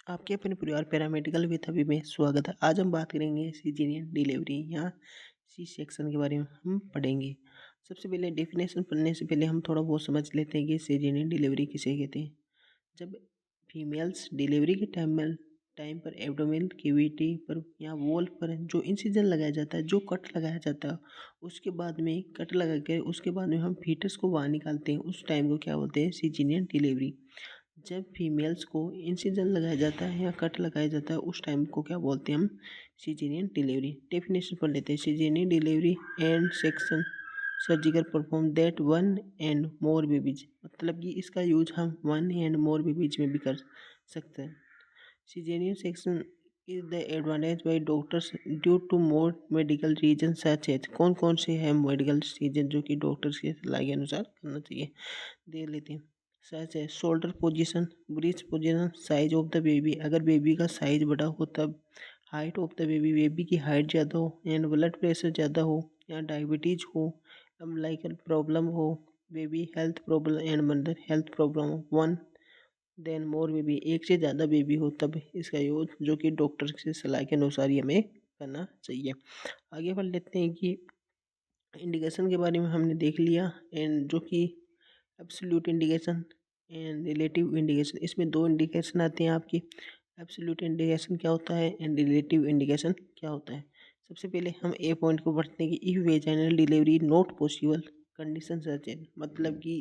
आपके अपने परिवार पैरामेडिकल विद अभी में स्वागत है। आज हम बात करेंगे सीजेरियन डिलीवरी या सी सेक्शन के बारे में हम पढ़ेंगे। सबसे पहले डेफिनेशन पढ़ने से पहले हम थोड़ा बहुत समझ लेते हैं कि सीजेरियन डिलीवरी किसे कहते हैं। जब फीमेल्स डिलीवरी के टाइम पर एब्डोमिनल कैविटी पर या वॉल पर जो इंसिजन लगाया जाता है, जो कट लगाया जाता है, उसके बाद में कट लगा के उसके बाद में हम फीटस को बाहर निकालते हैं, उस टाइम को क्या बोलते हैं? Caesarean delivery. जब फीमेल्स को इंसिजन लगाया जाता है या कट लगाया जाता है, उस टाइम को क्या बोलते हैं? हम सीजेरियन डिलीवरी। डेफिनेशन पढ़ लेते हैं। Caesarean delivery and section surgical perform that one and more babies, मतलब कि इसका यूज हम वन एंड मोर बेबीज में भी कर सकते हैं। Caesarean section is the advantage by doctors due to more medical reason such as. कौन कौन से हैं मेडिकल रीजन जो कि डॉक्टर्स के सलाह के अनुसार करना चाहिए, देख लेते हैं। सच है shoulder position, breach position, size of the baby, अगर बेबी का साइज बड़ा हो तब, height of the baby, baby की हाइट ज़्यादा हो एंड ब्लड प्रेशर ज़्यादा हो या डायबिटीज हो, अम्लाइकल प्रॉब्लम हो, baby health problem and mother health problem हो, वन देन मोर बेबी, एक से ज़्यादा बेबी हो तब इसका यूज, जो कि डॉक्टर की सलाह के अनुसार ही हमें करना चाहिए। आगे बढ़ लेते हैं कि इंडिकेशन के बारे में हमने देख लिया, एंड जो कि absolute indication and relative indication, इसमें दो इंडिकेशन आते हैं आपकी। एब्सोल्यूट इंडिकेशन क्या होता है एंड रिलेटिव इंडिकेशन क्या होता है। सबसे पहले हम ए पॉइंट को पढ़ते हैं कि if vaginal delivery not possible condition such as, मतलब कि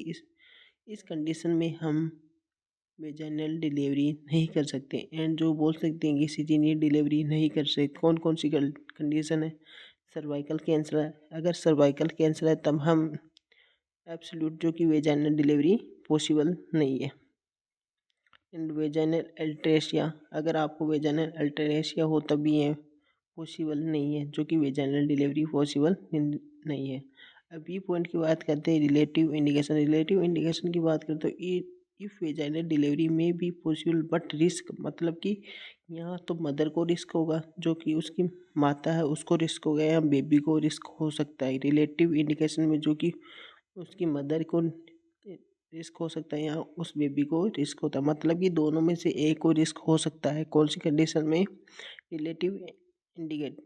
इस कंडीशन में हम वेजाइनल डिलीवरी नहीं कर सकते, एंड जो बोल सकते हैं कि सीजेरियन डिलीवरी नहीं कर सकते, कौन कौन सी कंडीशन है? सर्वाइकल कैंसर है, अगर सर्वाइकल कैंसर है तब हम एब्सोल्यूट, जो कि वेजाइनल डिलीवरी पॉसिबल नहीं है। एंड वेजाइनल अल्ट्रेशिया, अगर आपको वेजाइनल अल्ट्रेशिया हो तब भी ये पॉसिबल नहीं है, जो कि वेजाइनल डिलीवरी पॉसिबल नहीं है। अब बी पॉइंट की बात करते हैं, रिलेटिव इंडिकेशन। रिलेटिव इंडिकेशन की बात करें तो इफ वेजाइनल डिलीवरी में भी पॉसिबल बट रिस्क, मतलब कि यहाँ तो मदर को रिस्क होगा, जो कि उसकी माता है उसको रिस्क होगा, या बेबी को रिस्क हो सकता है। रिलेटिव इंडिकेशन में जो कि उसकी मदर को रिस्क हो सकता है या उस बेबी को रिस्क होता है, मतलब कि दोनों में से एक को रिस्क हो सकता है। कौन सी कंडीशन में? रिलेटिव इंडिकेट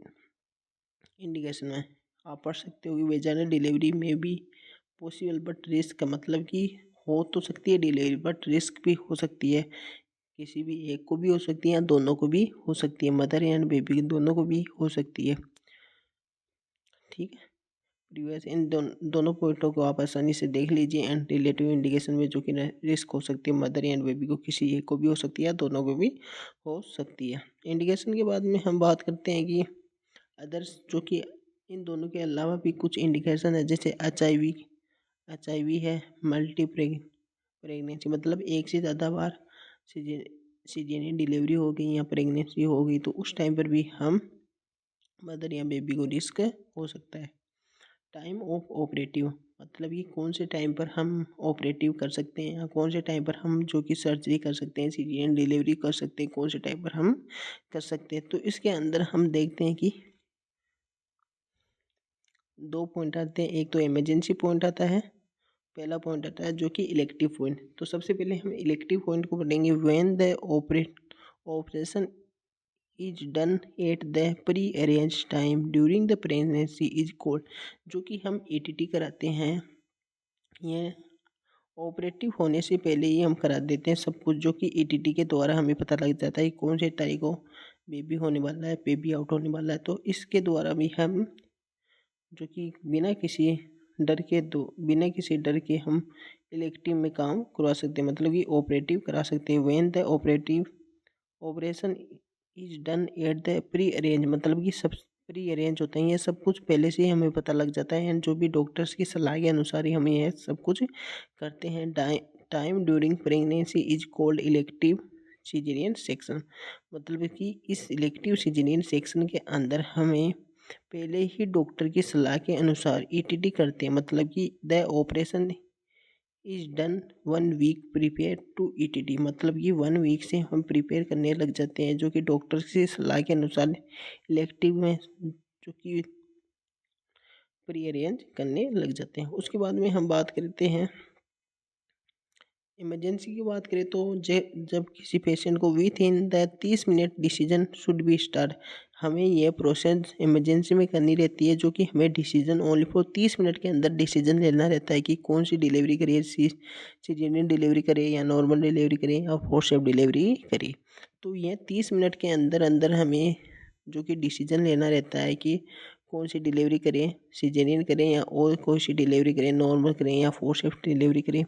इंडिकेशन में आप पढ़ सकते हो कि वेजाइनल डिलीवरी में भी पॉसिबल बट रिस्क का मतलब कि हो तो सकती है डिलीवरी, बट रिस्क भी हो सकती है। किसी भी एक को भी हो सकती है या दोनों को भी हो सकती है, मदर एंड बेबी दोनों को भी हो सकती है। ठीक है, प्रीवियस इन दोनों पॉइंटों को आप आसानी से देख लीजिए। एंड रिलेटिव इंडिकेशन में जो कि रिस्क हो सकती है मदर एंड बेबी को, किसी एक को भी हो सकती है, दोनों को भी हो सकती है। इंडिकेशन के बाद में हम बात करते हैं कि अदर्स, जो कि इन दोनों के अलावा भी कुछ इंडिकेशन है, जैसे एच आई वी है, मल्टी प्रेगनेंसी, मतलब एक से ज़्यादा बार सीजेरियन डिलीवरी हो गई या प्रेगनेंसी हो गई तो उस टाइम पर भी हम मदर या बेबी को रिस्क हो सकता है। टाइम ऑफ ऑपरेटिव, मतलब कि कौन से टाइम पर हम ऑपरेटिव कर सकते हैं या कौन से टाइम पर हम जो कि सर्जरी कर सकते हैं, सीजेरियन डिलीवरी कर सकते हैं, कौन से टाइम पर हम कर सकते हैं। तो इसके अंदर हम देखते हैं कि दो पॉइंट आते हैं। एक तो इमरजेंसी पॉइंट आता है, पहला पॉइंट आता है जो कि इलेक्टिव पॉइंट। तो सबसे पहले हम इलेक्टिव पॉइंट को पढ़ेंगे। When the operation is done at the pre arrange time during the pregnancy is called, जो कि हम ईटीटी कराते हैं, ये ऑपरेटिव होने से पहले ही हम करा देते हैं सब कुछ, जो कि ईटीटी के द्वारा हमें पता लग जाता है कि कौन से तारीख को बेबी होने वाला है, बेबी आउट होने वाला है। तो इसके द्वारा भी हम, जो कि बिना किसी डर के हम इलेक्टिव में काम करवा सकते हैं, मतलब कि ऑपरेटिव करा सकते हैं। When the operation is done at the pre arrange, मतलब कि सब प्री अरेंज होते हैं, ये सब कुछ पहले से ही हमें पता लग जाता है, एंड जो भी डॉक्टर्स की सलाह के अनुसार ही हम ये सब कुछ करते हैं। Time during pregnancy is called elective caesarean section, मतलब कि इस इलेक्टिव सीजेरियन सेक्शन के अंदर हमें पहले ही डॉक्टर की सलाह के अनुसार ईटीटी करते हैं, मतलब कि the operation is done 1 week prepare to ETT, मतलब कि 1 वीक से हम प्रिपेयर करने लग जाते हैं, जो कि डॉक्टर की सलाह के अनुसार इलेक्टिव में जो कि प्री अरेंज करने लग जाते हैं। उसके बाद में हम बात करते हैं इमरजेंसी की बात करें तो जब किसी पेशेंट को with in the 30 minute decision should be start, हमें यह प्रोसेस इमरजेंसी में करनी रहती है, जो कि हमें डिसीजन ओनली फॉर 30 मिनट के अंदर डिसीजन लेना रहता है कि कौन सी डिलीवरी करें, सीजेरियन डिलीवरी करें या नॉर्मल डिलीवरी करें या फोर्सेप्स डिलीवरी करें। तो यह 30 मिनट के अंदर अंदर हमें जो कि डिसीजन लेना रहता है कि कौन सी डिलीवरी करें, सीजेरियन करें या और कोई सी डिलीवरी करें, नॉर्मल करें या फोर्सेप्स डिलीवरी करें।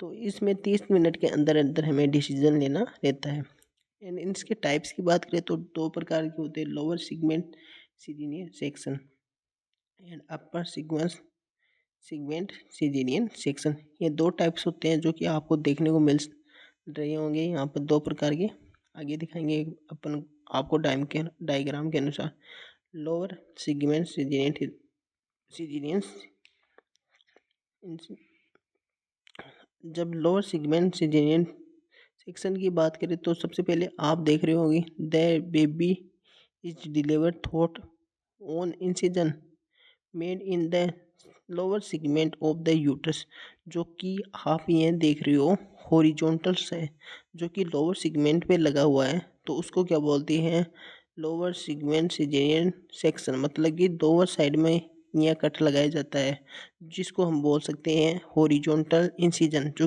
तो इसमें 30 मिनट के अंदर अंदर हमें डिसीजन लेना रहता है। एंड इसके टाइप्स की बात करें तो दो प्रकार के होते हैं, lower segment caesarean section and upper segment caesarean section. ये दो टाइप्स होते हैं जो कि आपको देखने को मिल रहे होंगे यहाँ पर दो प्रकार के। आगे दिखाएंगे अपन आपको डायग्राम के अनुसार। लोअर सिगमेंट सीजीनियन जब लोअर सिगमेंट सीजीनियन सेक्शन की बात करें तो सबसे पहले आप देख रहे होंगे the baby is delivered thought on incision made in the lower segment of the uterus, जो कि आप ये देख रहे हो हॉरिजॉन्टल्स है जो कि लोअर सेगमेंट पे लगा हुआ है, तो उसको क्या बोलते हैं, लोअर सेगमेंट सिजेरियन सेक्शन। मतलब कि लोअर साइड में यहाँ कट लगाया जाता है, जिसको हम बोल सकते हैं हॉरिजॉन्टल इंसिजन, जो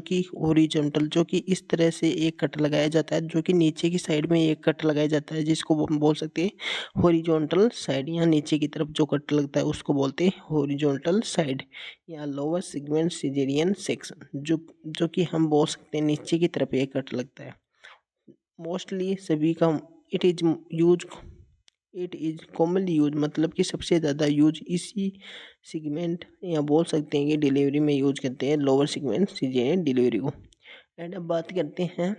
कि इस तरह से एक कट लगाया जाता है, जो कि नीचे की साइड में एक कट लगाया जाता है, जिसको हम बोल सकते हैं हॉरिजॉन्टल साइड। यहाँ नीचे की तरफ जो कट लगता है उसको बोलते हैं हॉरिजॉन्टल साइड या लोअर सेगमेंट सिजेरियन सेक्शन, जो कि हम बोल सकते हैं नीचे की तरफ एक कट लगता है। मोस्टली सभी का it is use it is commonly use, मतलब कि सबसे ज़्यादा यूज इसी सेगमेंट या बोल सकते हैं कि डिलीवरी में यूज करते हैं, लोअर सेगमेंट सिजेरियन डिलीवरी को। एंड अब बात करते हैं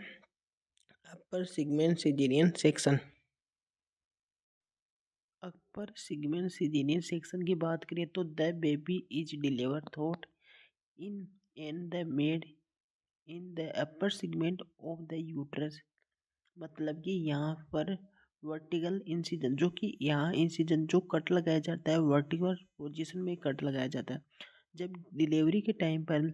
upper segment caesarean section. Upper segment caesarean section की बात करें तो the baby is deliver thought in and the made in the upper segment of the uterus. मतलब कि यहाँ पर वर्टिकल इंसिजन, जो कि यहाँ इंसिजन जो कट लगाया जाता है वर्टिकल पोजीशन में कट लगाया जाता है। जब डिलीवरी के टाइम पर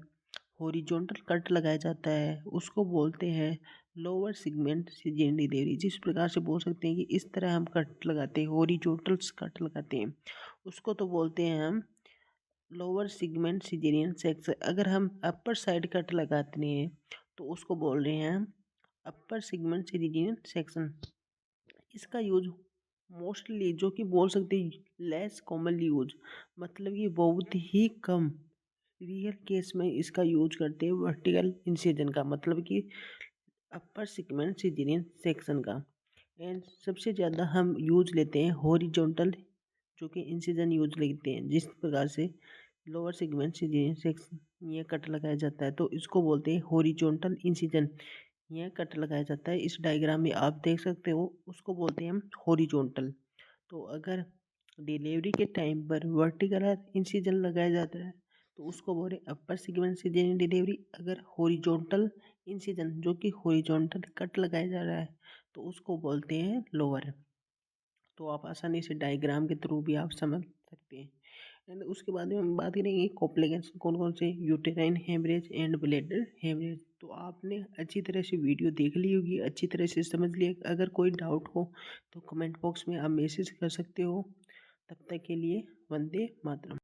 हॉरिजॉन्टल कट लगाया जाता है उसको बोलते हैं लोअर सेगमेंट सिजेरियन डिलीवरी। जिस प्रकार से बोल सकते हैं कि इस तरह हम कट लगाते हैं, हॉरिजॉन्टल कट लगाते हैं, उसको तो बोलते हैं हम लोअर सेगमेंट सिजेरियन सेक्शन। अगर हम अपर साइड कट लगाते हैं तो उसको बोल रहे हैं हम अपर सेगमेंट सिजेरियन सेक्शन। इसका यूज मोस्टली जो कि बोल सकते हैं लेस कॉमनली यूज, मतलब कि बहुत ही कम रियल केस में इसका यूज करते हैं वर्टिकल इंसिजन का, मतलब कि अपर सेगमेंट सिजेरियन सेक्शन का। एंड सबसे ज़्यादा हम यूज लेते हैं हॉरिजॉन्टल जो कि इंसिजन यूज लेते हैं। जिस प्रकार से लोअर सेगमेंट सिजेरियन सेक्शन ये कट लगाया जाता है तो इसको बोलते हैं हॉरिजॉन्टल इंसिजन। यह कट लगाया जाता है, इस डायग्राम में आप देख सकते हो, उसको बोलते हैं हम हॉरिजॉन्टल। तो अगर डिलीवरी के टाइम पर वर्टिकल इंसिजन लगाया जाता है तो उसको बोले अपर सेगमेंट सिजेरियन डिलीवरी। अगर हॉरिजॉन्टल इंसिजन जो कि हॉरिजॉन्टल कट लगाया जा रहा है तो उसको बोलते हैं लोअर। तो आप आसानी से डायग्राम के थ्रू भी आप समझ सकते हैं। एंड उसके बाद में हम बात करेंगे कॉम्प्लिकेशन कौन कौन से, uterine haemorrhage and bladder haemorrhage. तो आपने अच्छी तरह से वीडियो देख ली होगी, अच्छी तरह से समझ लिया। अगर कोई डाउट हो तो कमेंट बॉक्स में आप मैसेज कर सकते हो। तब तक के लिए वंदे मातरम।